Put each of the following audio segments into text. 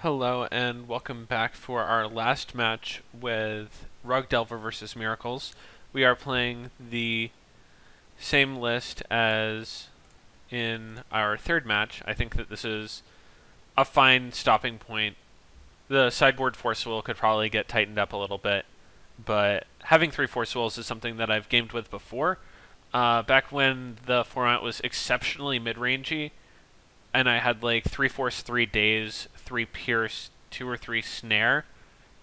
Hello and welcome back for our last match with Rug Delver versus Miracles. We are playing the same list as in our third match. I think that this is a fine stopping point. The sideboard force will could probably get tightened up a little bit, but having 3 force wills is something that I've gamed with before. Back when the format was exceptionally mid-rangey, and I had like 3 force, 3 daze, 3 pierce, 2 or 3 snare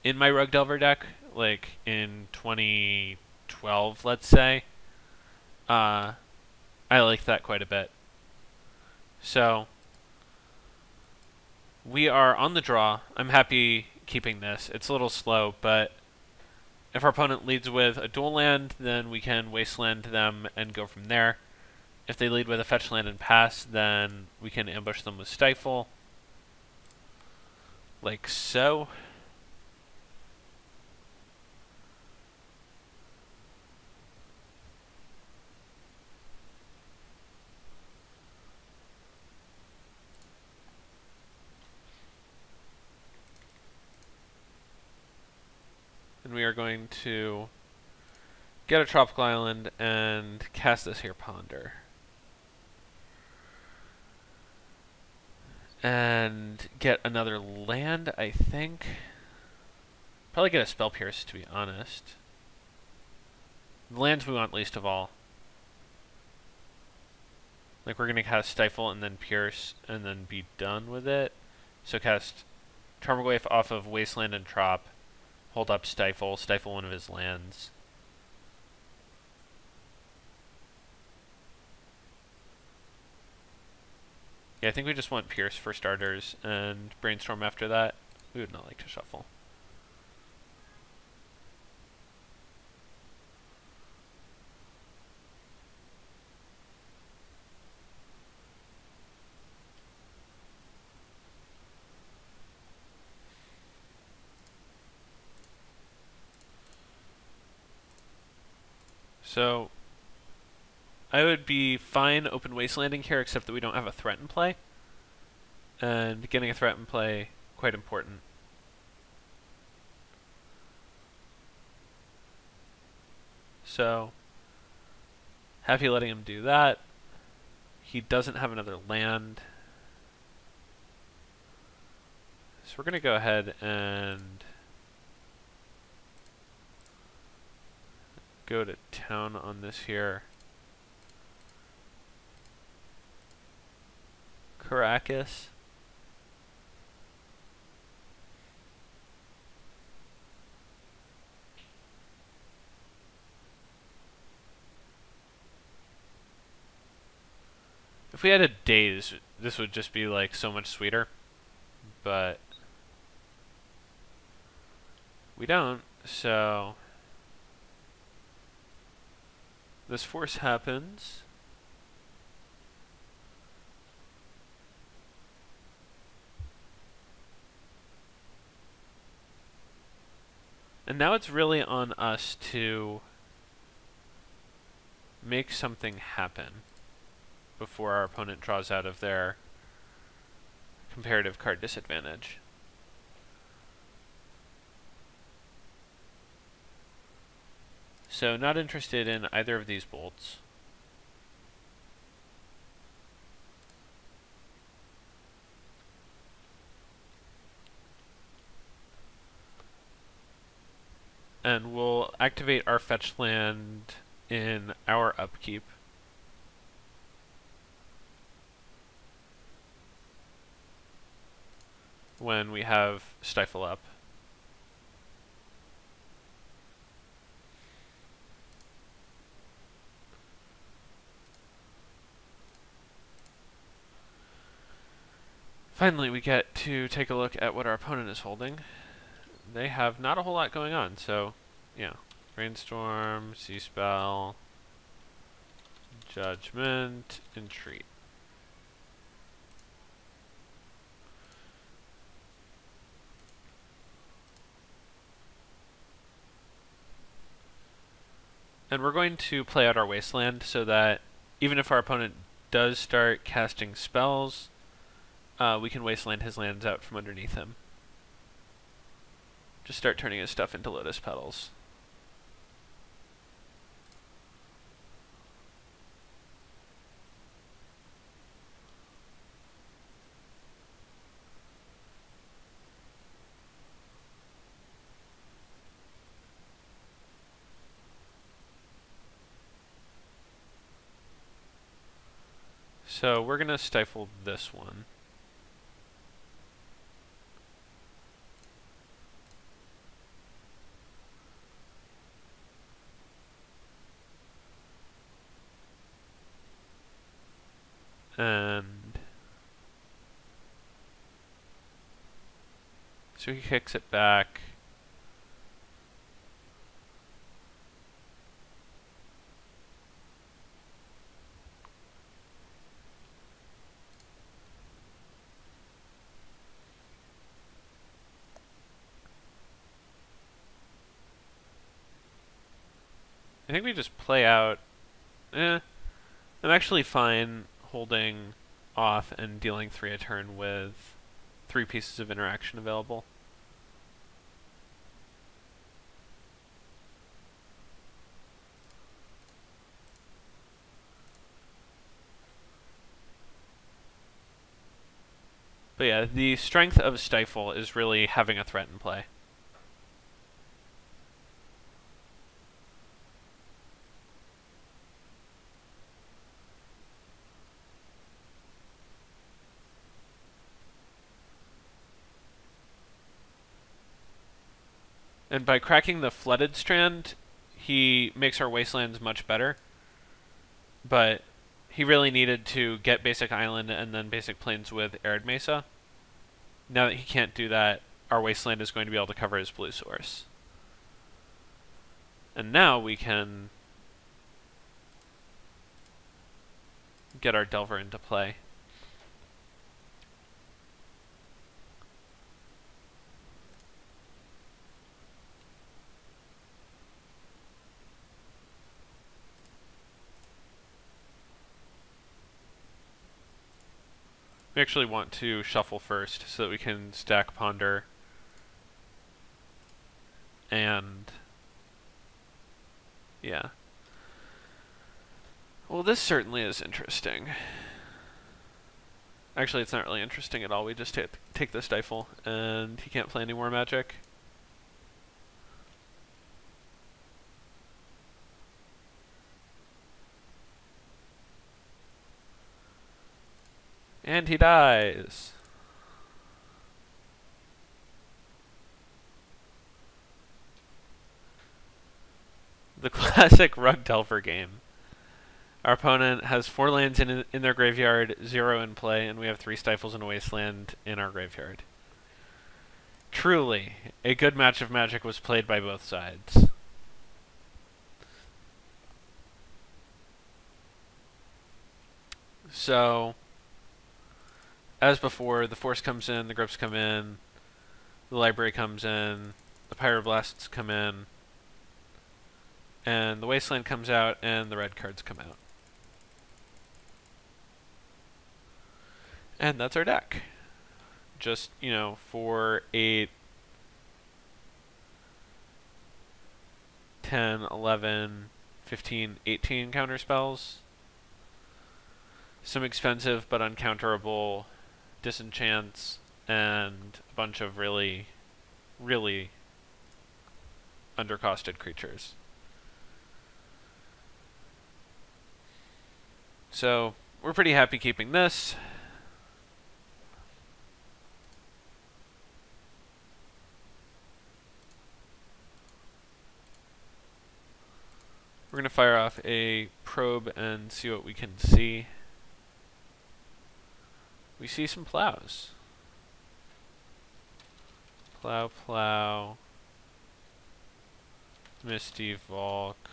in my Rug Delver deck, like in 2012, let's say. I liked that quite a bit. So we are on the draw. I'm happy keeping this. It's a little slow, but if our opponent leads with a dual land, then we can wasteland them and go from there. If they lead with a fetch land and pass, then we can ambush them with Stifle. Like so. And we are going to get a tropical island and cast this here Ponder. And get another land, I think. Probably get a Spell Pierce, to be honest. The lands we want least of all. Like, we're going to cast Stifle and then Pierce and then be done with it. So cast Tarmogoyf off of Wasteland and Trop. Hold up Stifle, Stifle one of his lands. Yeah, I think we just want Pierce for starters, and Brainstorm after that. We would not like to shuffle. So I would be fine open wastelanding here, except that we don't have a threat in play. And getting a threat in play, quite important. So, happy letting him do that. He doesn't have another land. So we're going to go ahead and go to town on this here. Caracas. If we had a daze, this would just be like so much sweeter, but we don't, so this force happens. And now it's really on us to make something happen before our opponent draws out of their comparative card disadvantage. So not interested in either of these bolts. And we'll activate our fetch land in our upkeep. When we have Stifle up. Finally, we get to take a look at what our opponent is holding. They have not a whole lot going on, so yeah. Brainstorm, Sea Spell, Judgment, Entreat. And we're going to play out our Wasteland so that even if our opponent does start casting spells, we can Wasteland his lands out from underneath him. just start turning his stuff into lotus petals. So we're going to stifle this one. And so he kicks it back. I think we just play out. I'm actually fine holding off and dealing 3 a turn with 3 pieces of interaction available. But yeah, the strength of Stifle is really having a threat in play. And by cracking the Flooded Strand, he makes our wastelands much better. But he really needed to get basic island and then basic plains with Arid Mesa. Now that he can't do that, our wasteland is going to be able to cover his blue source. And now we can get our Delver into play. We actually want to shuffle first so that we can stack Ponder and yeah. Well, this certainly is interesting. Actually, it's not really interesting at all. We just take the Stifle and he can't play any more Magic. And he dies. The classic Rug Delver game. Our opponent has 4 lands in their graveyard, 0 in play, and we have 3 Stifles and a Wasteland in our graveyard. Truly, a good match of Magic was played by both sides. So, as before, the Force comes in, the Grips come in, the Library comes in, the Pyroblasts come in, and the Wasteland comes out, and the red cards come out. And that's our deck. Just, 4, 8, 10, 11, 15, 18 counter spells. Some expensive but uncounterable disenchants, and a bunch of really, really undercosted creatures. So, we're pretty happy keeping this. We're going to fire off a probe and see what we can see. We see some plows. Plow, plow. Misty, Volk,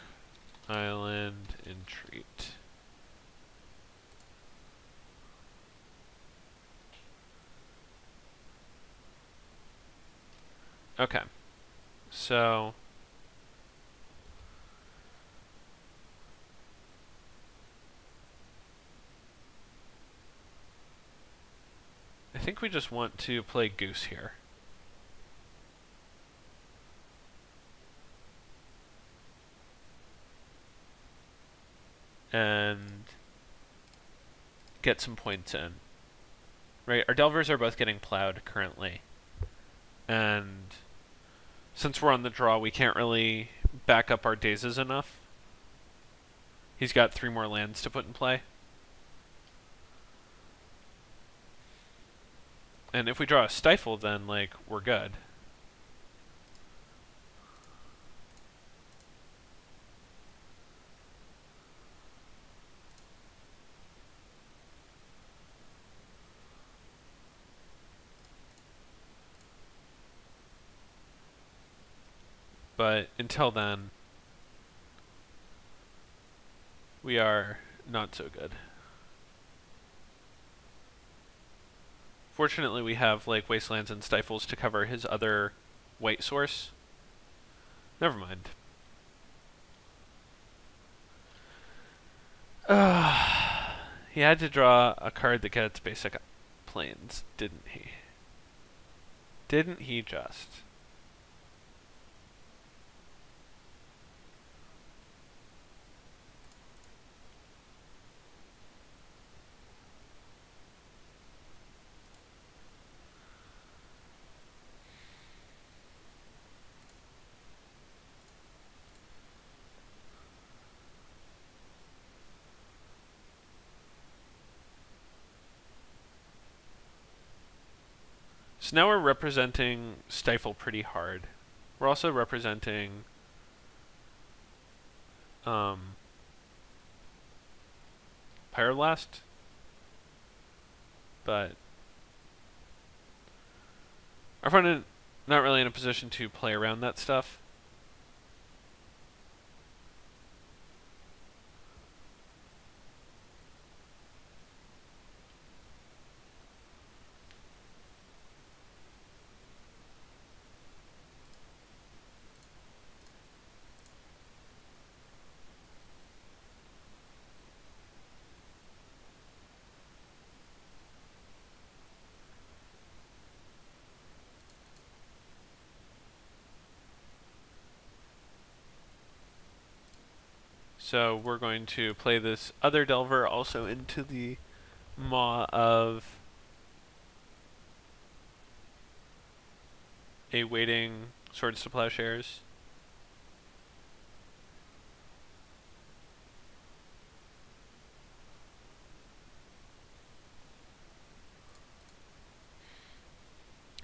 Island, Entreat. Okay. So I think we just want to play Goose here. and get some points in. Right, our Delvers are both getting plowed currently. And since we're on the draw, we can't really back up our dazes enough. He's got 3 more lands to put in play. And if we draw a Stifle, then, like, we're good. But until then, we are not so good. Fortunately, we have like Wastelands and Stifles to cover his other white source. Never mind. He had to draw a card that gets basic planes, didn't he? Didn't he just? So now we're representing Stifle pretty hard. We're also representing Pyroblast, but our opponent not really in a position to play around that stuff. So we're going to play this other Delver also into the maw of a waiting Swords to Plowshares.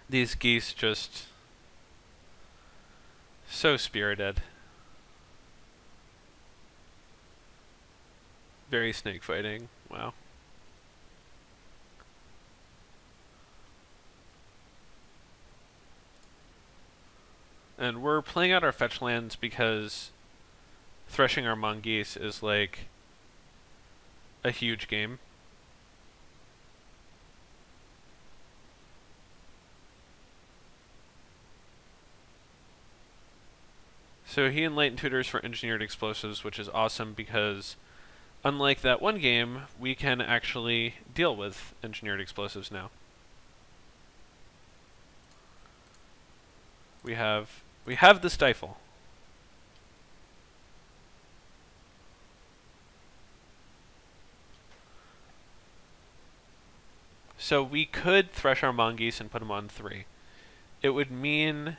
These geese just so spirited. Very snake fighting. Wow. And we're playing out our fetch lands because threshing our mongoose is like a huge game. So he enlightened tutors for engineered explosives, which is awesome because unlike that one game, we can actually deal with engineered explosives now. We have the Stifle. So we could thresh our mongoose and put him on 3. It would mean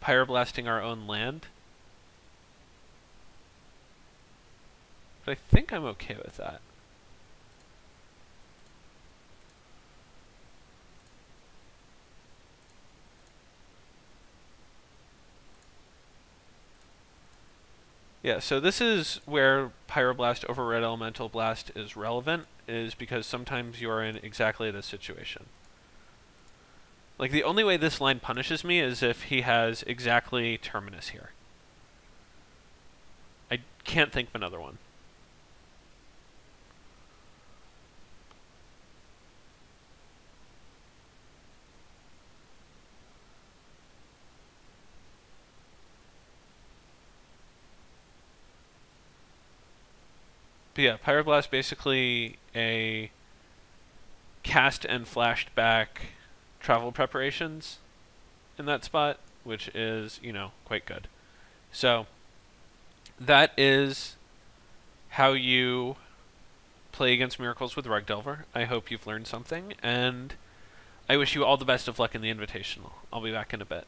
pyroblasting our own land. But I think I'm okay with that. Yeah, so this is where Pyroblast over Red Elemental Blast is relevant, is because sometimes you are in exactly this situation. Like, the only way this line punishes me is if he has exactly Terminus here. I can't think of another one. But yeah, Pyroblast basically a cast and flashed back travel preparations in that spot, which is, you know, quite good. So that is how you play against Miracles with Rug Delver. I hope you've learned something, and I wish you all the best of luck in the Invitational. I'll be back in a bit.